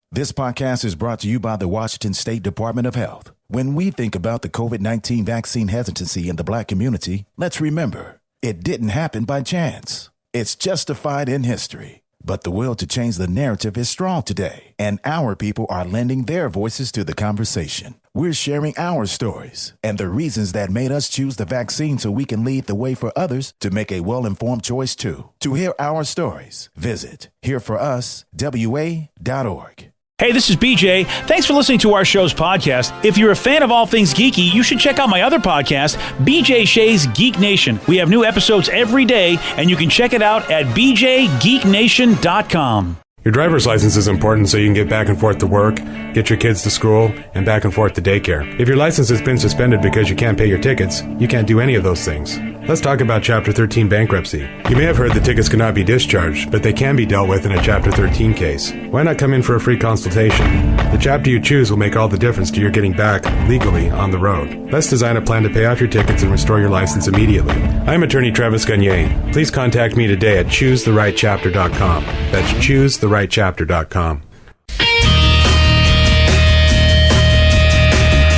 This podcast is brought to you by the Washington State Department of Health. When we think about the COVID-19 vaccine hesitancy in the Black community, let's remember, it didn't happen by chance. It's justified in history. But the will to change the narrative is strong today, and our people are lending their voices to the conversation. We're sharing our stories and the reasons that made us choose the vaccine so we can lead the way for others to make a well-informed choice too. To hear our stories, visit hereforuswa.org. Hey, this is BJ. Thanks for listening to our show's podcast. If you're a fan of all things geeky, you should check out my other podcast, BJ Shea's Geek Nation. We have new episodes every day, and you can check it out at bjgeeknation.com. Your driver's license is important so you can get back and forth to work, get your kids to school, and back and forth to daycare. If your license has been suspended because you can't pay your tickets, you can't do any of those things. Let's talk about Chapter 13 bankruptcy. You may have heard that tickets cannot be discharged, but they can be dealt with in a Chapter 13 case. Why not come in for a free consultation? The chapter you choose will make all the difference to your getting back legally on the road. Let's design a plan to pay off your tickets and restore your license immediately. I'm attorney Travis Gagne. Please contact me today at choosetherightchapter.com. That's choosetherightchapter.com.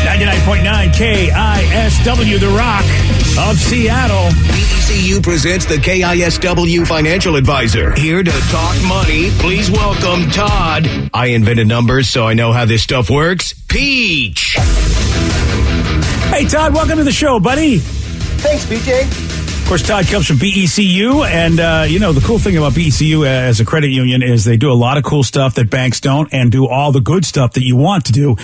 99.9 KISW, The Rock of Seattle. BECU presents the KISW Financial Advisor. Here to talk money, please welcome Todd. I invented numbers, so I know how this stuff works. Peach. Hey, Todd, welcome to the show, buddy. Thanks, BJ. Of course, Todd comes from BECU, and, the cool thing about BECU as a credit union is they do a lot of cool stuff that banks don't and do all the good stuff that you want to do.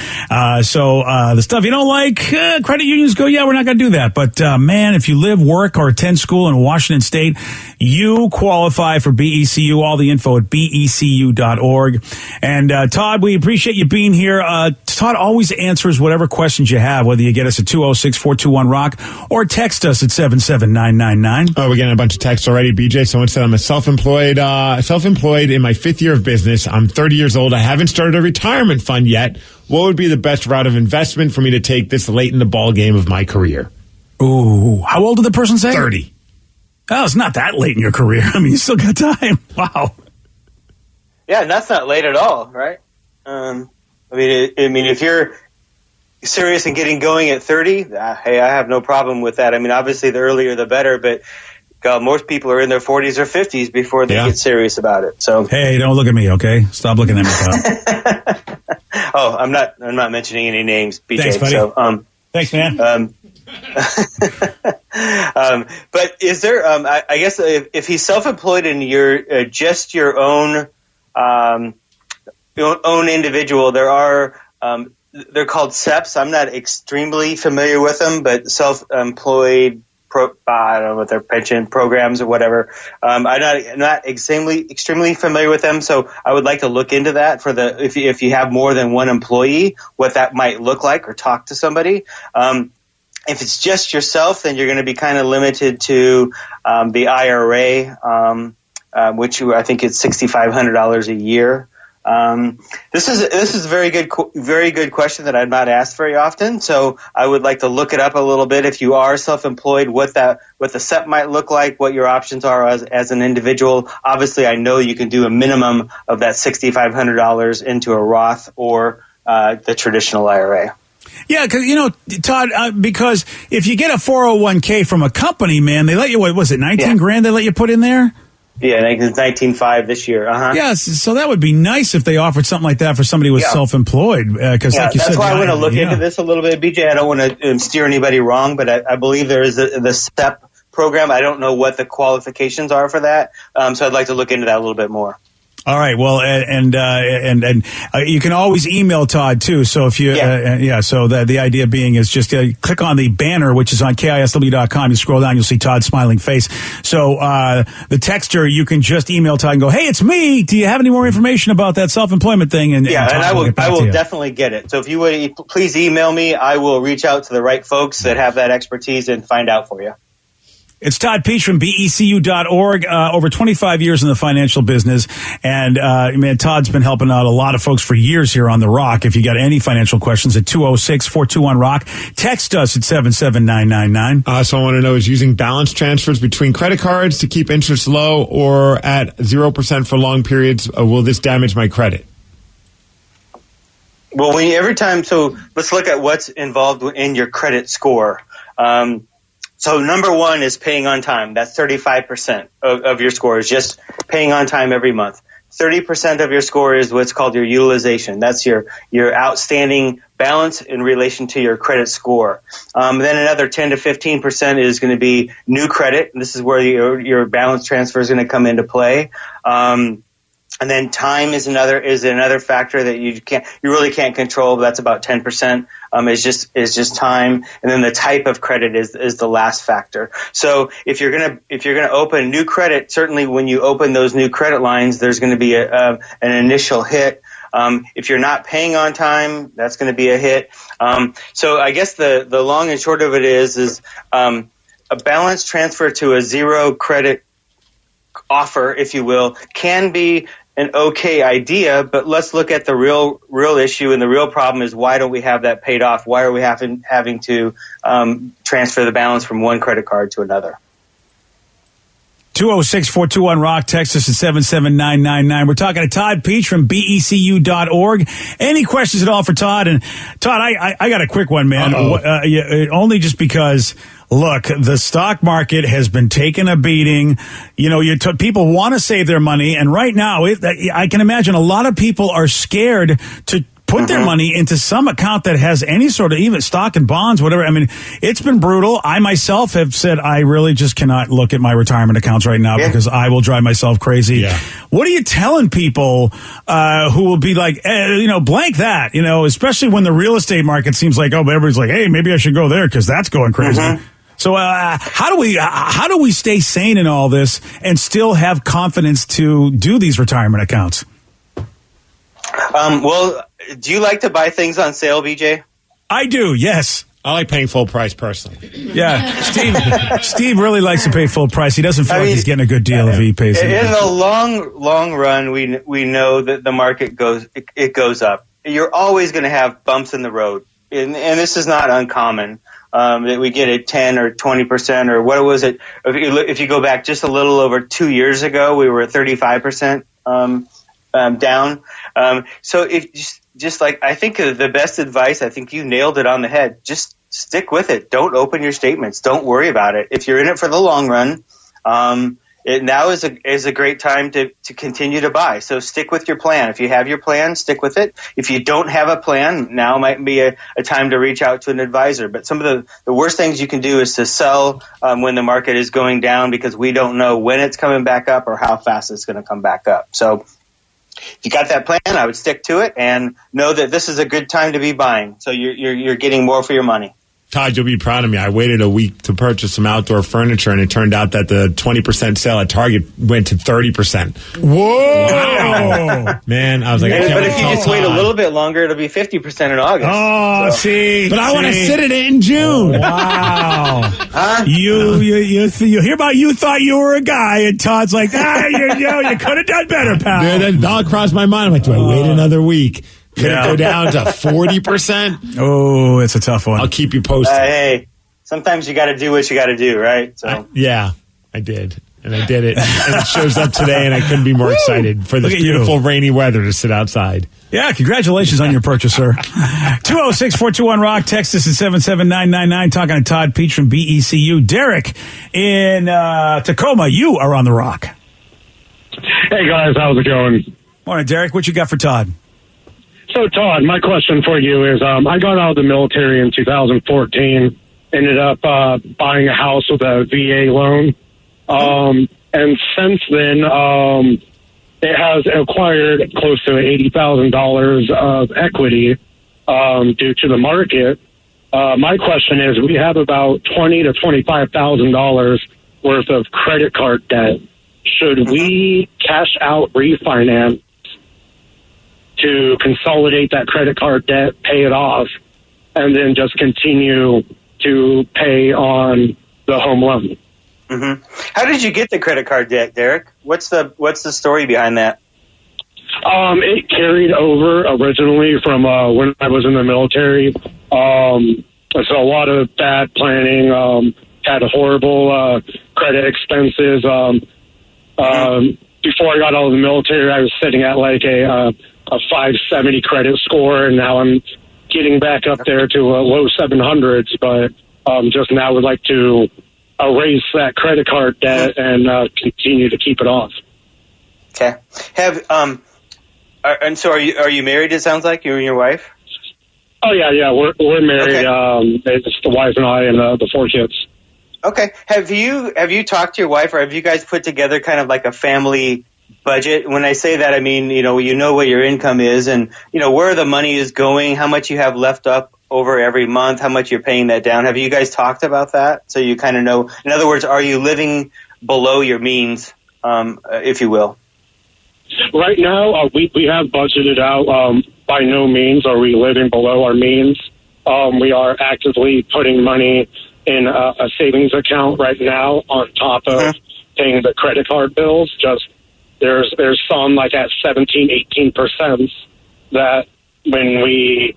So the stuff you don't like, credit unions go, yeah, we're not going to do that. But, man, if you live, work, or attend school in Washington State, you qualify for BECU. All the info at becu.org. And, Todd, we appreciate you being here. Todd always answers whatever questions you have, whether you get us at 206-421-ROCK or text us at 77999. Oh, we're getting a bunch of texts already, BJ. Someone said I'm a self-employed in my 5th year of business. I'm 30 years old. I haven't started a retirement fund yet. What would be the best route of investment for me to take this late in the ball game of my career? Ooh, how old did the person say? 30. Oh, it's not that late in your career. I mean, you still got time. Wow. Yeah, and that's not late at all, right? I mean, if you're serious and getting going at 30, hey, I have no problem with that. I mean, obviously the earlier the better, but most people are in their 40s or 50s before they get serious about it. So hey, don't look at me, okay? Stop looking at me, Todd. Oh, I'm not mentioning any names, BJ. Thanks, buddy. So, thanks, man. But is there? I guess if he's self-employed and you're just your own individual, there are. They're called SEPs. I'm not extremely familiar with them, but self-employed, I don't know what their pension programs or whatever. I'm not extremely familiar with them, so I would like to look into that for if you have more than one employee, what that might look like, or talk to somebody. If it's just yourself, then you're going to be kind of limited to the IRA, which I think is $6,500 a year. This is a very good question that I'm not asked very often. So I would like to look it up a little bit. If you are self-employed, what the SEP might look like, what your options are as an individual. Obviously, I know you can do a minimum of that $6,500 into a Roth or the traditional IRA. Yeah, because, Todd, because if you get a 401k from a company, man, they let you, what was it, 19 grand they let you put in there? Yeah, it's 19.5 this year. Yeah, so that would be nice if they offered something like that for somebody who was self-employed. Because, like you said, that's why I want to look into this a little bit, BJ. I don't want to steer anybody wrong, but I believe there is the STEP program. I don't know what the qualifications are for that, so I'd like to look into that a little bit more. All right. Well, and you can always email Todd too. So if you, so the idea being is just click on the banner, which is on KISW.com. You scroll down, you'll see Todd's smiling face. So, the texter, you can just email Todd and go, hey, it's me. Do you have any more information about that self-employment thing? And I will definitely get it. So if you would please email me, I will reach out to the right folks that have that expertise and find out for you. It's Todd Peach from BECU.org, over 25 years in the financial business. And, man, Todd's been helping out a lot of folks for years here on The Rock. If you got any financial questions at 206-421-ROCK, text us at 77999. So I want to know, is using balance transfers between credit cards to keep interest low or at 0% for long periods, will this damage my credit? Well, so let's look at what's involved in your credit score. So number one is paying on time. That's 35% of your score is just paying on time every month. 30% of your score is what's called your utilization. That's your outstanding balance in relation to your credit score. Then another 10 to 15% is going to be new credit. And this is where your balance transfer is going to come into play. And then time is another factor that you really can't control. That's about 10%. Is just time. And then the type of credit is the last factor. So if you're gonna open new credit, certainly when you open those new credit lines, there's going to be an initial hit. If you're not paying on time, that's going to be a hit. So I guess the long and short of it is a balance transfer to a zero credit offer, if you will, can be an okay idea, but let's look at the real issue, and the real problem is why don't we have that paid off? Why are we having to transfer the balance from one credit card to another? 206-421-ROCK, Texas at 77999. We're talking to Todd Peach from BECU.org. Any questions at all for Todd? And Todd, I got a quick one, man. Only just because, look, the stock market has been taking a beating. You know, people want to save their money, and right now, I can imagine a lot of people are scared to put their money into some account that has any sort of even stock and bonds, whatever. I mean, it's been brutal. I myself have said I really just cannot look at my retirement accounts right now because I will drive myself crazy. Yeah. What are you telling people who will be like, blank that, especially when the real estate market seems like, but everybody's like, hey, maybe I should go there because that's going crazy. So how do we stay sane in all this and still have confidence to do these retirement accounts? Well, do you like to buy things on sale, BJ? I do, yes. I like paying full price personally. Yeah, Steve really likes to pay full price. He doesn't feel like he's getting a good deal if he pays it. In the long run, we know that the market goes up. You're always going to have bumps in the road, and this is not uncommon. That we get at 10 or 20% or what was it? If you go back just a little over 2 years ago, we were at 35% down. So if just like, I think the best advice, I think you nailed it on the head. Just stick with it. Don't open your statements. Don't worry about it. If you're in it for the long run, now is a great time to continue to buy. So stick with your plan. If you have your plan, stick with it. If you don't have a plan, now might be a time to reach out to an advisor. But some of the worst things you can do is to sell when the market is going down, because we don't know when it's coming back up or how fast it's going to come back up. So if you got that plan, I would stick to it and know that this is a good time to be buying. So you're getting more for your money. Todd, you'll be proud of me. I waited a week to purchase some outdoor furniture, and it turned out that the 20% sale at Target went to 30%. Whoa! Wow. Man, I was like, but if you just wait a little bit longer, it'll be 50% in August. Oh, so. See. But I want to sit in it in June. Wow. Huh? You hear about you thought you were a guy, and Todd's like, you could have done better, pal. Dude, that thought crossed my mind. I'm like, do I wait another week? Could it go down to 40%? Oh, it's a tough one. I'll keep you posted. Hey, sometimes you got to do what you got to do, right? So I did. And I did it. And it shows up today, and I couldn't be more excited for this beautiful rainy weather to sit outside. Yeah, congratulations on your purchase, sir. 206-421-ROCK, Texas at 77999. Talking to Todd Peach from BECU. Derek in Tacoma, you are on the Rock. Hey, guys, how's it going? Morning, Derek. What you got for Todd? So, Todd, my question for you is, I got out of the military in 2014, ended up buying a house with a VA loan, and since then, it has acquired close to $80,000 of equity due to the market. My question is, we have about $20,000 to $25,000 worth of credit card debt. Should we cash out, refinance, to consolidate that credit card debt, pay it off, and then just continue to pay on the home loan? Mm-hmm. How did you get the credit card debt, Derek? What's the story behind that? It carried over originally from when I was in the military. So a lot of bad planning, had horrible credit expenses. Before I got out of the military, I was sitting at like a a 570 credit score, and now I'm getting back up there to low 700s. But just now would like to erase that credit card debt and continue to keep it off. Okay. And so are you married? It sounds like you and your wife. Oh yeah, we're married. Okay. It's the wife and I and the 4 kids. Okay. Have you talked to your wife, or have you guys put together kind of like a family budget? When I say that, I mean, you know what your income is, and where the money is going, how much you have left up over every month, how much you're paying that down. Have you guys talked about that? So you kind of know. In other words, are you living below your means, if you will? Right now, we have budgeted out. By no means are we living below our means. We are actively putting money in a savings account right now on top of paying the credit card bills. Just there's some like at 17-18% that when we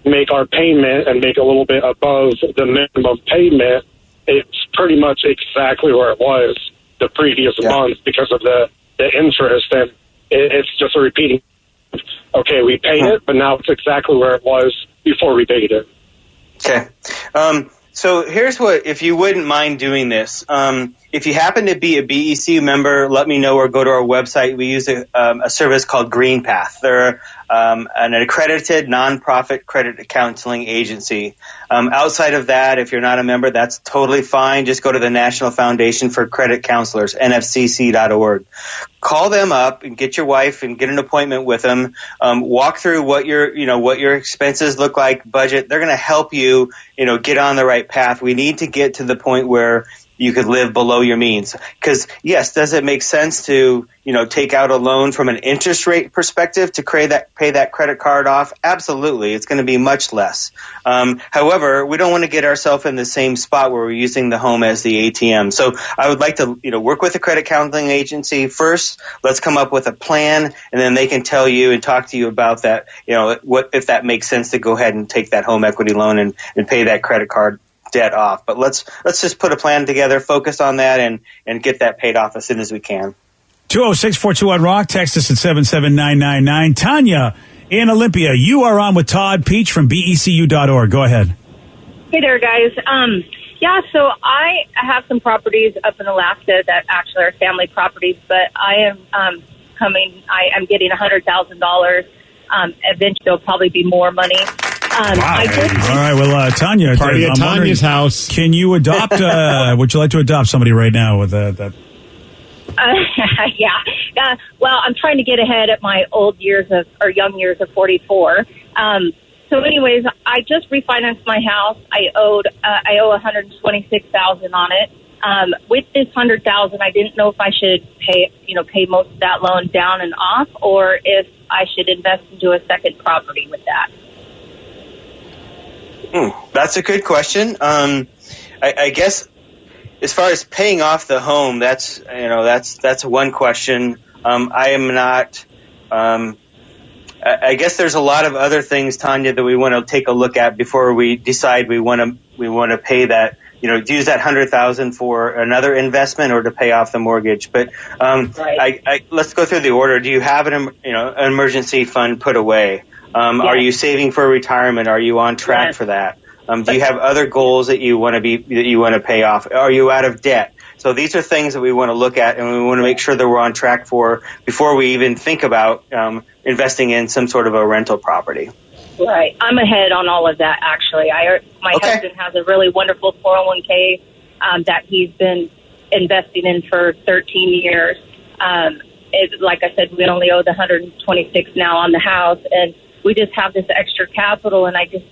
make our payment and make a little bit above the minimum payment, it's pretty much exactly where it was the previous month because of the interest, and it's just a repeating. Okay, we paid it, but now it's exactly where it was before we paid it. Okay. So here's what, if you wouldn't mind doing this, if you happen to be a BECU member, let me know or go to our website. We use a service called GreenPath. They're an accredited nonprofit credit counseling agency. Outside of that, if you're not a member, that's totally fine. Just go to the National Foundation for Credit Counselors, nfcc.org. Call them up and get your wife and get an appointment with them. Walk through what your expenses look like, budget. They're going to help you, get on the right path. We need to get to the point where you could live below your means. Because, yes, does it make sense to, take out a loan from an interest rate perspective to pay that credit card off? Absolutely. It's going to be much less. However, we don't want to get ourselves in the same spot where we're using the home as the ATM. So I would like to, work with the credit counseling agency first. Let's come up with a plan, and then they can tell you and talk to you about that, what if that makes sense to go ahead and take that home equity loan and pay that credit card debt off. But let's just put a plan together, focus on that, and get that paid off as soon as we can. 206-421-ROCK. Text us at 77999. Tanya in Olympia, you are on with Todd Peach from BECU.org. Go ahead. Hey there, guys. So I have some properties up in Alaska that actually are family properties, but I am I'm getting $100,000. Eventually, there'll probably be more money. Wow. All right. Well, Tanya, party at Tanya's house. Can you adopt? Would you like to adopt somebody right now with that? Yeah. Well, I'm trying to get ahead at my young years of 44. So, anyways, I just refinanced my house. I owe $126,000 on it. With this $100,000, I didn't know if I should pay most of that loan down and off, or if I should invest into a second property with that. That's a good question. I guess as far as paying off the home, that's one question. I am not. I guess there's a lot of other things, Tanya, that we want to take a look at before we decide we want to pay that. Use that $100,000 for another investment or to pay off the mortgage. But right. Let's go through the order. Do you have an emergency fund put away? Yes. Are you saving for retirement? Are you on track for that? Do you have other goals that you want to pay off? Are you out of debt? So these are things that we want to look at, and we want to make sure that we're on track for before we even think about investing in some sort of a rental property. Right. I'm ahead on all of that, actually. My husband has a really wonderful 401k that he's been investing in for 13 years. Like I said, we only owe the $126 now on the house, and we just have this extra capital. And I just,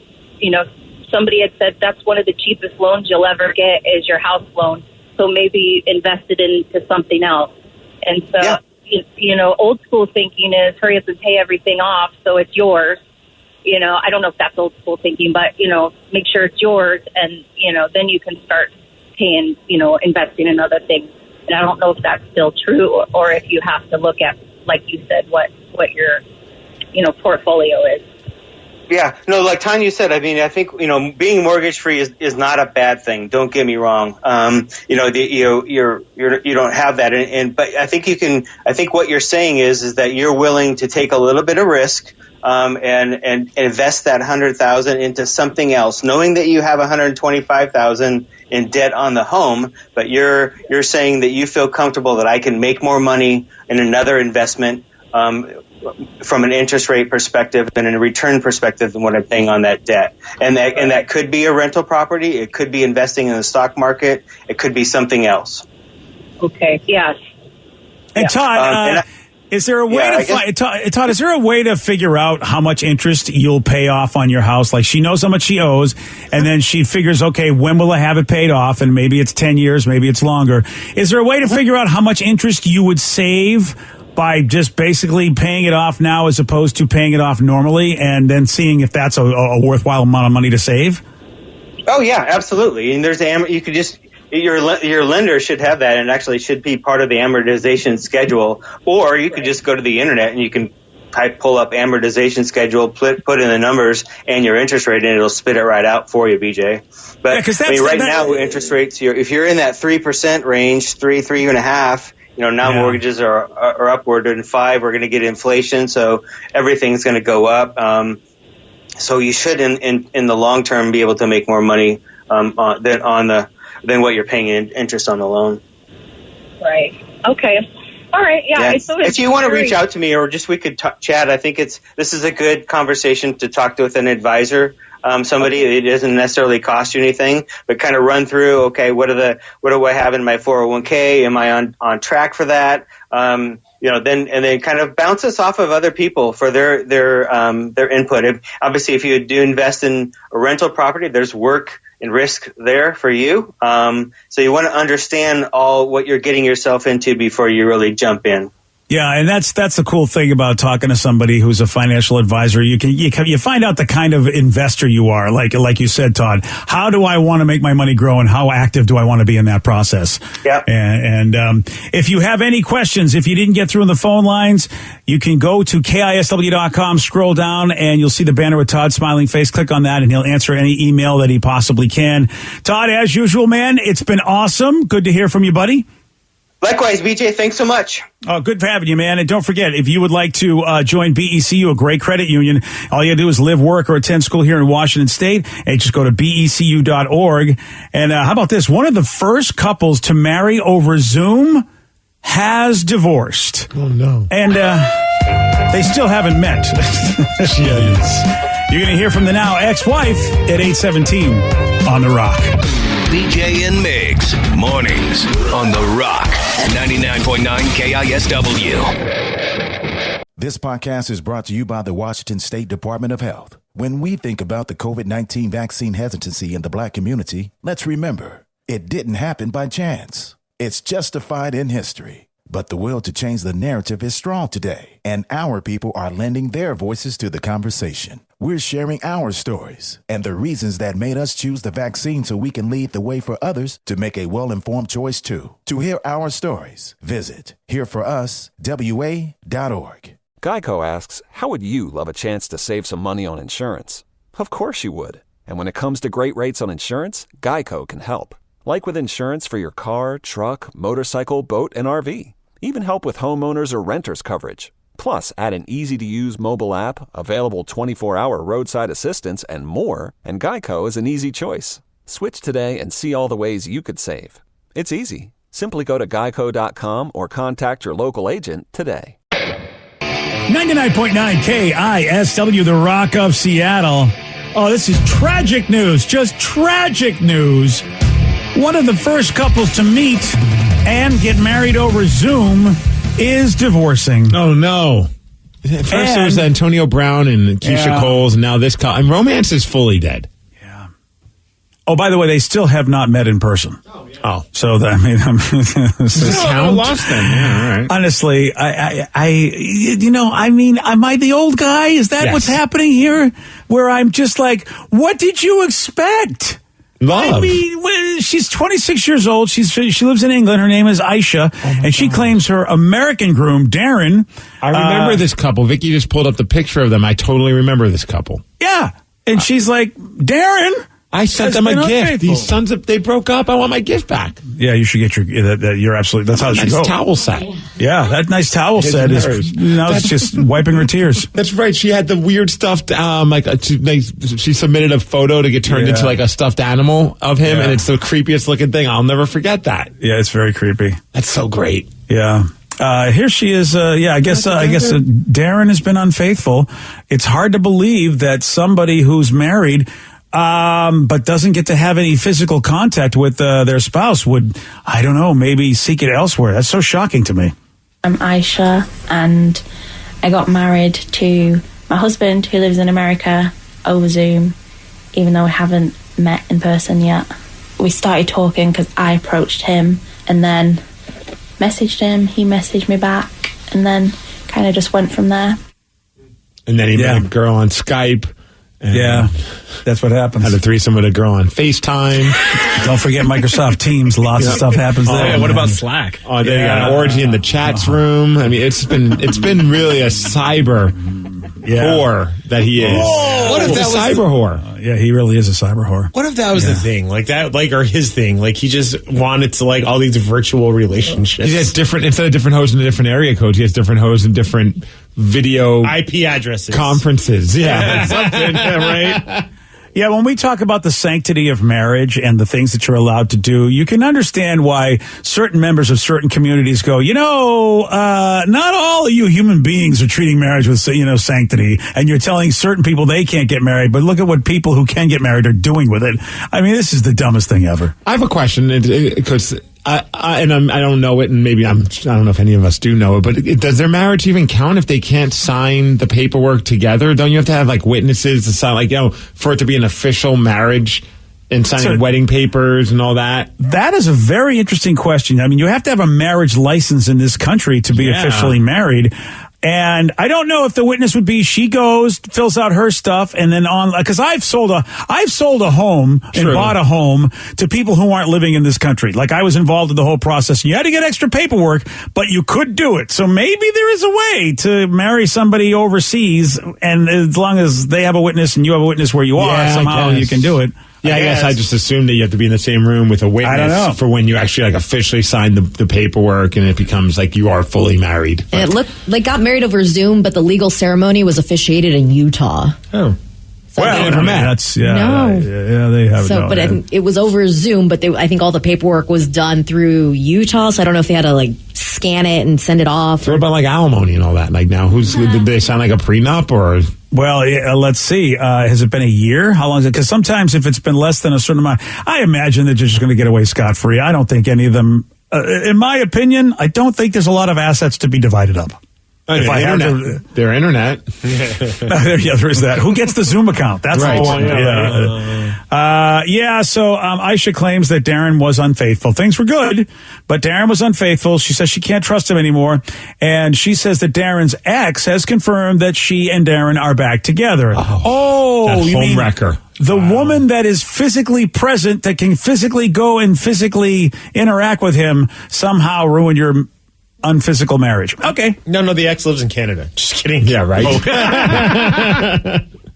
somebody had said that's one of the cheapest loans you'll ever get is your house loan. So maybe invest it into something else. And so, old school thinking is hurry up and pay everything off so it's yours. I don't know if that's old school thinking, but, make sure it's yours, and, then you can start paying, investing in other things. And I don't know if that's still true, or if you have to look at, like you said, what your, portfolio is. Yeah, no, like Tanya said, I mean, I think, being mortgage free is not a bad thing. Don't get me wrong. You don't have that. But I think I think what you're saying is that you're willing to take a little bit of risk, and invest that $100,000 into something else, knowing that you have $125,000 in debt on the home, but you're saying that you feel comfortable that I can make more money in another investment, from an interest rate perspective and a return perspective than what I'm paying on that debt. And that could be a rental property. It could be investing in the stock market. It could be something else. Okay. Yes. And Todd, is there a way Todd, is there a way to figure out how much interest you'll pay off on your house? Like, she knows how much she owes, and then she figures, okay, when will I have it paid off? And maybe it's 10 years, maybe it's longer. Is there a way to figure out how much interest you would save by just basically paying it off now as opposed to paying it off normally, and then seeing if that's a worthwhile amount of money to save? Oh yeah, absolutely. And you could just, your lender should have that, and actually should be part of the amortization schedule. Or you could just go to the internet and you can pull up amortization schedule, put in the numbers and your interest rate, and it'll spit it right out for you, BJ. But right now, interest rates, if you're in that 3% range, 3.5%. Now mortgages are upward in 5%. We're going to get inflation, so everything's going to go up. So you should, in the long term, be able to make more money than what you're paying in interest on the loan. Right. Okay. All right. Yeah. If you want to reach out to me, or just we could chat, I think this is a good conversation to talk with an advisor. Somebody, it doesn't necessarily cost you anything, but kind of run through, okay, what do I have in my 401k? Am I on track for that? Then kind of bounce us off of other people for their input. Obviously, if you do invest in a rental property, there's work and risk there for you. So you want to understand all what you're getting yourself into before you really jump in. Yeah, and that's the cool thing about talking to somebody who's a financial advisor. You find out the kind of investor you are. Like you said, Todd, how do I want to make my money grow, and how active do I want to be in that process? Yeah. And if you have any questions, if you didn't get through on the phone lines, you can go to KISW.com, scroll down, and you'll see the banner with Todd's smiling face. Click on that, and he'll answer any email that he possibly can. Todd, as usual, man, it's been awesome. Good to hear from you, buddy. Likewise, BJ. Thanks so much. Oh, good for having you, man. And don't forget, if you would like to join BECU, a great credit union, all you got to do is live, work, or attend school here in Washington State, and just go to becu.org. And how about this? One of the first couples to marry over Zoom has divorced. Oh, no. And they still haven't met. You're going to hear from the now ex-wife at 8:17 on The Rock. BJ and Migs, mornings on The Rock, 99.9 KISW. This podcast is brought to you by the Washington State Department of Health. When we think about the COVID-19 vaccine hesitancy in the Black community, let's remember, it didn't happen by chance. It's justified in history. But the will to change the narrative is strong today, and our people are lending their voices to the conversation. We're sharing our stories and the reasons that made us choose the vaccine so we can lead the way for others to make a well-informed choice too. To hear our stories, visit hereforuswa.org. Geico asks, how would you love a chance to save some money on insurance? Of course you would. And when it comes to great rates on insurance, Geico can help. Like with insurance for your car, truck, motorcycle, boat, and RV. Even help with homeowners or renters coverage. Plus, add an easy-to-use mobile app, available 24-hour roadside assistance, and more, and Geico is an easy choice. Switch today and see all the ways you could save. It's easy. Simply go to geico.com or contact your local agent today. 99.9 KISW, The Rock of Seattle. Oh, this is tragic news. Just tragic news. One of the first couples to meet and get married over Zoom is divorcing. Oh, no. First it was Antonio Brown and Keisha Coles, and now this couple. Romance is fully dead. Yeah. Oh, by the way, they still have not met in person. Oh. So, I mean, lost them. Yeah, all right. Honestly, am I the old guy? Is that what's happening here? Where I'm just like, what did you expect? Love. I mean, she's 26 years old. She lives in England. Her name is Aisha, and she claims her American groom, Darren. I remember this couple. Vicky just pulled up the picture of them. I totally remember this couple. Yeah, and she's like, Darren. I sent them a gift. Unfaithful. These sons of they broke up. I want my gift back. Yeah, you should get you're absolutely. That's how it should go. Nice towel set. Yeah, that nice towel set is. It's just wiping her tears. That's right. She had the weird stuffed. She submitted a photo to get turned into like a stuffed animal of him, and it's the creepiest looking thing. I'll never forget that. Yeah, it's very creepy. That's so great. Yeah. Here she is. I guess Darren has been unfaithful. It's hard to believe that somebody who's married, but doesn't get to have any physical contact with their spouse would, I don't know, maybe seek it elsewhere. That's so shocking to me. I'm Aisha, and I got married to my husband who lives in America over Zoom, even though we haven't met in person yet. We started talking because I approached him and then messaged him. He messaged me back, and then kind of just went from there. And then he met a girl on Skype. Yeah, that's what happens. Had a threesome with a girl on FaceTime. Don't forget Microsoft Teams. Lots of stuff happens there. What about Slack? Oh, they got an orgy in the chats room. I mean, it's been really a cyber whore that he is. What if that was cyber whore? Yeah, he really is a cyber whore. What if that was the thing, like that, or his thing? Like he just wanted to all these virtual relationships. He has different instead of different hosts in a different area codes. He has different hosts in different video IP addresses, conferences. Yeah, something, right? Yeah, when we talk about the sanctity of marriage and the things that you're allowed to do, you can understand why certain members of certain communities go, not all of you human beings are treating marriage with, sanctity, and you're telling certain people they can't get married, but look at what people who can get married are doing with it. I mean, this is the dumbest thing ever. I have a question, because I don't know it, and maybe I don't know if any of us do know it, but does their marriage even count if they can't sign the paperwork together? Don't you have to have witnesses to sign, for it to be an official marriage and signing wedding papers and all that? That is a very interesting question. I mean, you have to have a marriage license in this country to be officially married. And I don't know if the witness would be she goes, fills out her stuff, and then because I've sold a home and bought a home to people who aren't living in this country. Like I was involved in the whole process. You had to get extra paperwork, but you could do it. So maybe there is a way to marry somebody overseas, and as long as they have a witness and you have a witness where you are, somehow you can do it. Yeah, I guess I just assumed that you have to be in the same room with a witness for when you actually officially sign the paperwork, and it becomes you are fully married. And it looked like got married over Zoom, but the legal ceremony was officiated in Utah. Oh. So they never met. That's they have. So, but it was over Zoom. But I think all the paperwork was done through Utah. So I don't know if they had to scan it and send it off. What about alimony and all that? Now, did they sign a prenup or? Well, let's see. Has it been a year? How long is it? Because sometimes if it's been less than a certain amount, I imagine that you're just going to get away scot-free. I don't think any of them, in my opinion, I don't think there's a lot of assets to be divided up. Their internet. There is that. Who gets the Zoom account? That's the point. So Aisha claims that Darren was unfaithful. Things were good, but Darren was unfaithful. She says she can't trust him anymore. And she says that Darren's ex has confirmed that she and Darren are back together. That you mean wrecker. The woman that is physically present, that can physically go and physically interact with him, somehow ruined your unphysical marriage. Okay. No, the ex lives in Canada. Just kidding. Yeah, right.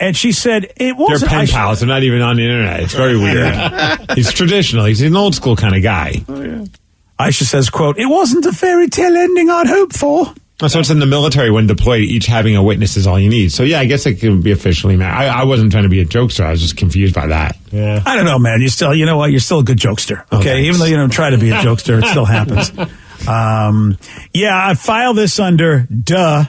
And she said it wasn't. They're pen pals. They're not even on the internet. It's very weird. He's traditional. He's an old school kind of guy. Oh, yeah. Aisha says, quote, "It wasn't a fairy tale ending I'd hoped for." So it's in the military when deployed, each having a witness is all you need. So yeah, I guess it could be officially married. I wasn't trying to be a jokester. I was just confused by that. Yeah. I don't know, man. You know what? You're still a good jokester. Okay. Even though you don't try to be a jokester, it still happens. I file this under duh.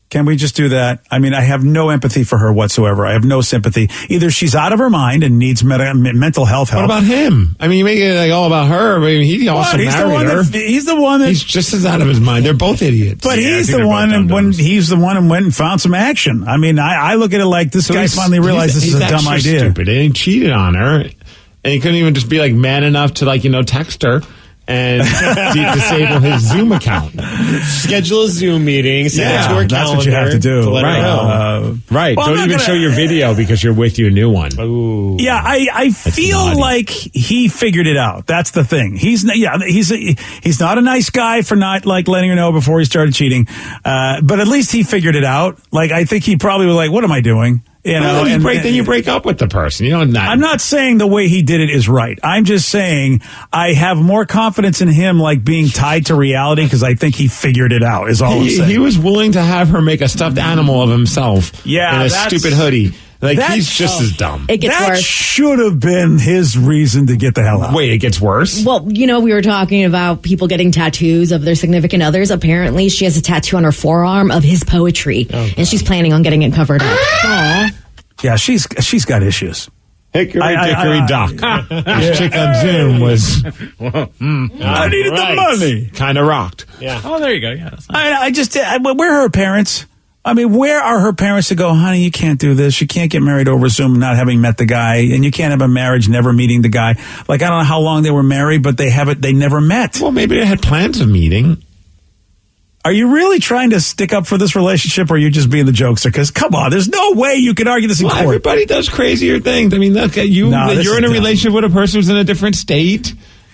Can we just do that? I mean, I have no empathy for her whatsoever. I have no sympathy. Either she's out of her mind and needs mental health help. What about him? I mean, you make it all about her. I mean, he also married her. He's the one that... He's just as out of his mind. They're both idiots. But he's the one and went and found some action. I mean, I look at it like this guy finally realized this is a dumb idea. Stupid. And he cheated on her. And he couldn't even just be man enough to text her and disable his Zoom account. Schedule a Zoom meeting, send it to her calendar. That's what you have to do. To let her know. Right. Well, Don't even show your video because you're with your new one. Ooh. Yeah, I feel naughty. like he figured it out. That's the thing. He's not a nice guy for not like letting her know before he started cheating. But at least he figured it out. Like, I think he probably was like, what am I doing? You know, Then you break up with the person. You know, I'm not saying the way he did it is right. I'm just saying I have more confidence in him, like being tied to reality, because I think he figured it out. Is all I'm saying. He was willing to have her make a stuffed animal of himself. Yeah, in a that's- stupid hoodie. Like, that's- he's just as dumb. It gets that worse. should have been his reason to get the hell out. Wait, it gets worse? Well, you know, we were talking about people getting tattoos of their significant others. Apparently, she has a tattoo on her forearm of his poetry, and she's planning on getting it covered up. Aww. Yeah, she's got issues. Hickory dickory dock. This chick on Zoom was I needed the money. kind of rocked. Yeah. Oh, there you go. Yeah, where are her parents? I mean, where are her parents to go, honey, you can't do this. You can't get married over Zoom not having met the guy, and you can't have a marriage never meeting the guy. Like, I don't know how long they were married, but they never met. Well, maybe they had plans of meeting. Are you really trying to stick up for this relationship, or are you just being the jokester? Because, come on, there's no way you could argue this in Well, court. everybody does crazier things. I mean, look at you. No, this you're is in a dumb. relationship with a person who's in a different state.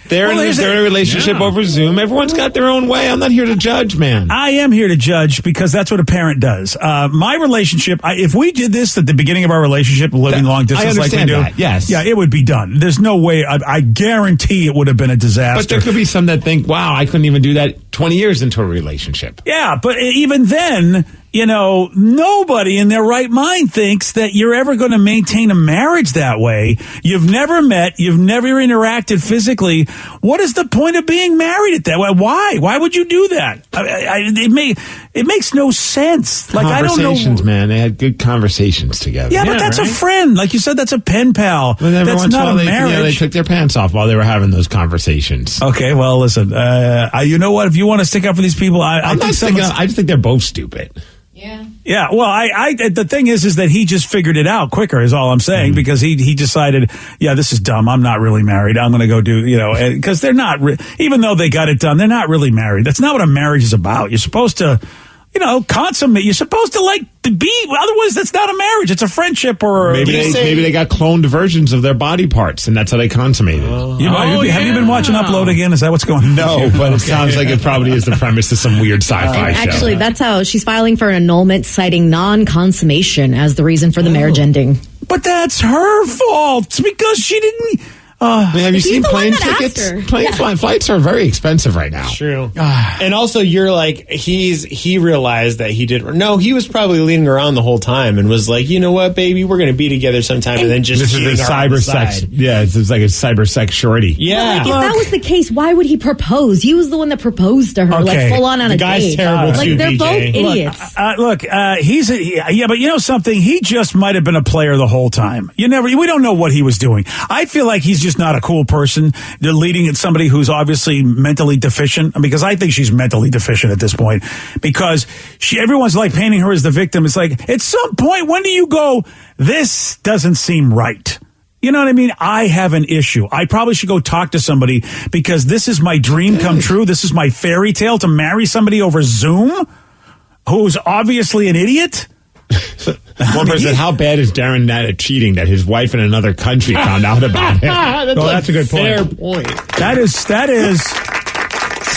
They're in a relationship over Zoom. Everyone's got their own way. I'm not here to judge, man. I am here to judge because that's what a parent does. My relationship, if we did this at the beginning of our relationship, living long distance like we understand do, that, yes. yeah, it would be done. There's no way. I guarantee it would have been a disaster. But there could be some that think, wow, I couldn't even do that 20 years into a relationship. Yeah, but even then, you know, nobody in their right mind thinks that you're ever going to maintain a marriage that way. You've never met. You've never interacted physically. What is the point of being married at that way? Why? Why would you do that? It makes no sense. Like, I don't know. Conversations, man. They had good conversations together. Yeah, but that's a friend. Like you said, that's a pen pal. But every That's once in a not while a marriage. they took their pants off while they were having those conversations. Okay, well, listen. You know what? If you want to stick up for these people, I just think they're both stupid. Yeah, well, the thing is that he just figured it out quicker is all I'm saying, because he decided, yeah, this is dumb. I'm not really married. I'm going to go do, because they're not, even though they got it done, they're not really married. That's not what a marriage is about. You're supposed to, consummate. You're supposed to be, otherwise that's not a marriage. It's a friendship or maybe they got cloned versions of their body parts and that's how they consummated. Have you been watching Upload again? Is that what's going on? No, but it sounds like it probably is the premise to some weird sci-fi show. Actually, that's how she's filing for an annulment, citing non-consummation as the reason for the marriage ending. But that's her fault. It's because she didn't. Have you seen the one plane that tickets? asked her. Flights are very expensive right now. True. And also, you're like, he realized that he was probably leading her on the whole time and was like, you know what, baby, we're going to be together sometime, and then just This is a cyber sex. Yeah, it's like a cyber sex shorty. Yeah. If that was the case, why would he propose? He was the one that proposed to her, full on a The guy's date. terrible too, they're BJ. both idiots. But you know something? He just might have been a player the whole time. We don't know what he was doing. I feel like he's just not a cool person. They're leading at somebody who's obviously mentally deficient, because I think she's mentally deficient at this point, because everyone's like painting her as the victim. It's like, at some point, when do you go, this doesn't seem right? You know what I mean? I have an issue. I probably should go talk to somebody, because this is my dream come true. This is my fairy tale, to marry somebody over Zoom who's obviously an idiot. One person said, how bad is Darren at cheating that his wife in another country found out about it? That's a good point. Fair point. That is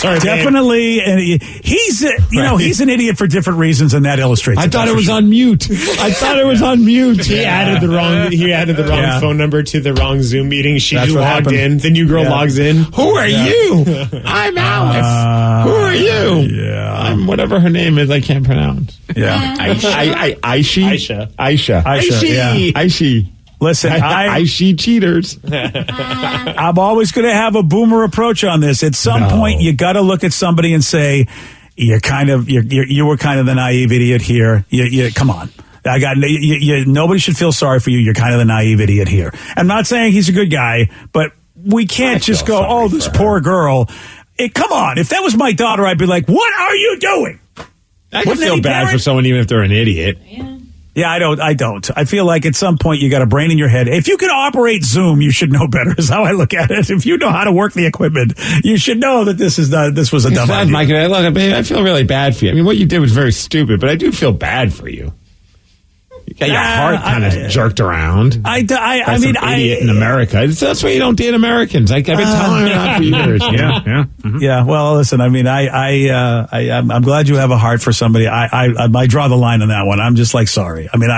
Sorry, definitely, and he's an idiot for different reasons, and that illustrates. I thought it was on mute. He added the wrong phone number to the wrong Zoom meeting. She That's just what logged happened. in. The new girl logs in. Who are you? I'm Alice. Who are you? Yeah, I'm whatever her name is. I can't pronounce. Yeah, Aisha. yeah. Aishi. Listen, Aishi cheaters. I'm always going to have a boomer approach on this. At some point, you got to look at somebody and say, you were kind of the naive idiot here. Come on. Nobody should feel sorry for you. You're kind of the naive idiot here. I'm not saying he's a good guy, but we can't just go, oh, this poor girl. Come on. If that was my daughter, I'd be like, what are you doing? I can feel bad for someone even if they're an idiot. Yeah. Yeah, I don't. I feel like at some point you got a brain in your head. If you can operate Zoom, you should know better is how I look at it. If you know how to work the equipment, you should know that this was a dumb idea. Mike, I feel really bad for you. I mean, what you did was very stupid, but I do feel bad for you. You got your heart kind of jerked around. I mean, idiot in America. That's why you don't date Americans. I've been telling you that for years. Yeah. Mm-hmm. Yeah. Well, listen. I mean, I'm glad you have a heart for somebody. I draw the line on that one. I'm just like, sorry. I mean,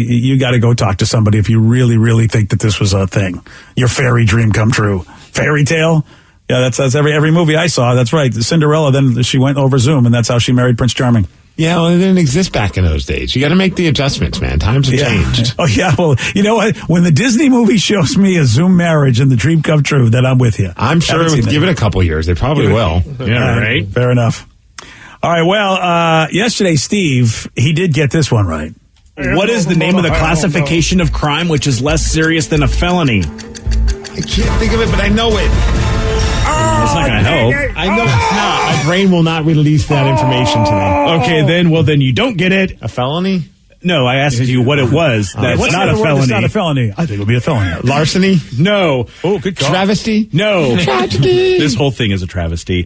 you got to go talk to somebody if you really, really think that this was a thing. Your fairy dream come true. Fairy tale. Yeah, that's every movie I saw. That's right. Cinderella. Then she went over Zoom, and that's how she married Prince Charming. Yeah, well, it didn't exist back in those days. You got to make the adjustments, man. Times have changed. Oh, yeah. Well, you know what? When the Disney movie shows me a Zoom marriage and the dream come true, then I'm with you. I'm sure give it a couple years. They probably will. Yeah, right. Fair enough. All right. Well, yesterday, Steve, he did get this one right. What is the name of the classification of crime which is less serious than a felony? I can't think of it, but I know it. It's not going to help. I know it's not. My brain will not release that information to me. Okay, then you don't get it. A felony? No, I asked you what it was. That's not a felony. It's not a felony. I think it would be a felony. Larceny? No. Oh, good call. Travesty? No. Tragedy. This whole thing is a travesty.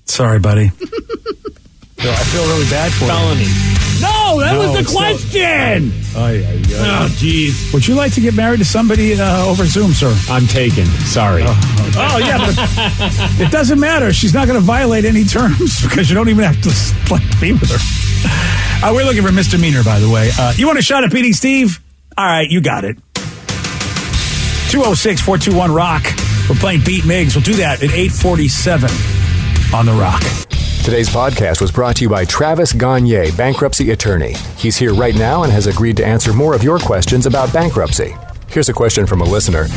Sorry, buddy. I feel really bad for felony. No, that was the question. Oh, jeez. Would you like to get married to somebody over Zoom, sir? I'm taken. Sorry. Oh, yeah, but it doesn't matter. She's not going to violate any terms because you don't even have to be with her. We're looking for misdemeanor, by the way. You want a shot at beating Steve? All right, you got it. 206-421-ROCK. We're playing Beat Migs. We'll do that at 8:47 on The Rock. Today's podcast was brought to you by Travis Gagne, bankruptcy attorney. He's here right now and has agreed to answer more of your questions about bankruptcy. Here's a question from a listener.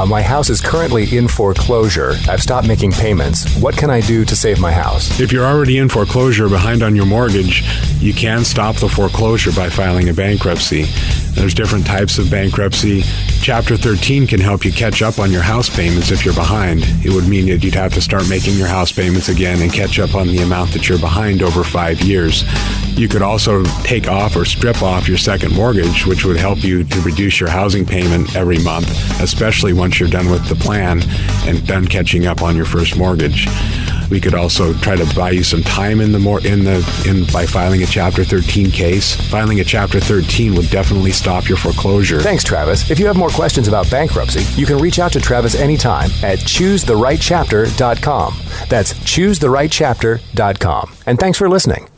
My house is currently in foreclosure. I've stopped making payments. What can I do to save my house? If you're already in foreclosure behind on your mortgage, you can stop the foreclosure by filing a bankruptcy. There's different types of bankruptcy. Chapter 13 can help you catch up on your house payments if you're behind. It would mean that you'd have to start making your house payments again and catch up on the amount that you're behind over 5 years. You could also take off or strip off your second mortgage, which would help you to reduce your housing payment every month, especially once you're done with the plan and done catching up on your first mortgage. We could also try to buy you some time by filing a Chapter 13 case. Filing a Chapter 13 would definitely stop your foreclosure. Thanks, Travis. If you have more questions about bankruptcy, you can reach out to Travis anytime at choosetherightchapter.com. That's choosetherightchapter.com. And thanks for listening.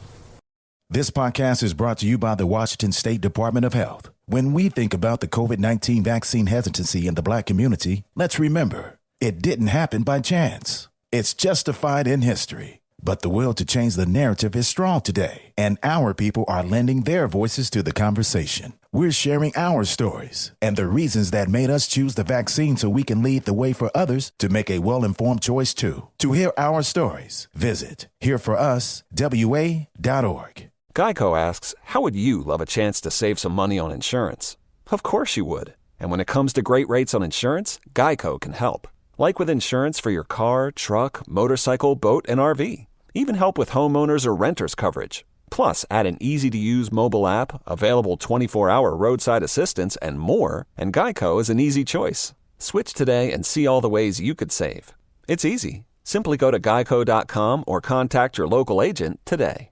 This podcast is brought to you by the Washington State Department of Health. When we think about the COVID-19 vaccine hesitancy in the Black community, let's remember, it didn't happen by chance. It's justified in history. But the will to change the narrative is strong today, and our people are lending their voices to the conversation. We're sharing our stories and the reasons that made us choose the vaccine so we can lead the way for others to make a well-informed choice too. To hear our stories, visit hereforuswa.org. Geico asks, how would you love a chance to save some money on insurance? Of course you would. And when it comes to great rates on insurance, Geico can help. Like with insurance for your car, truck, motorcycle, boat, and RV. Even help with homeowners or renters coverage. Plus, add an easy-to-use mobile app, available 24-hour roadside assistance, and more, and Geico is an easy choice. Switch today and see all the ways you could save. It's easy. Simply go to geico.com or contact your local agent today.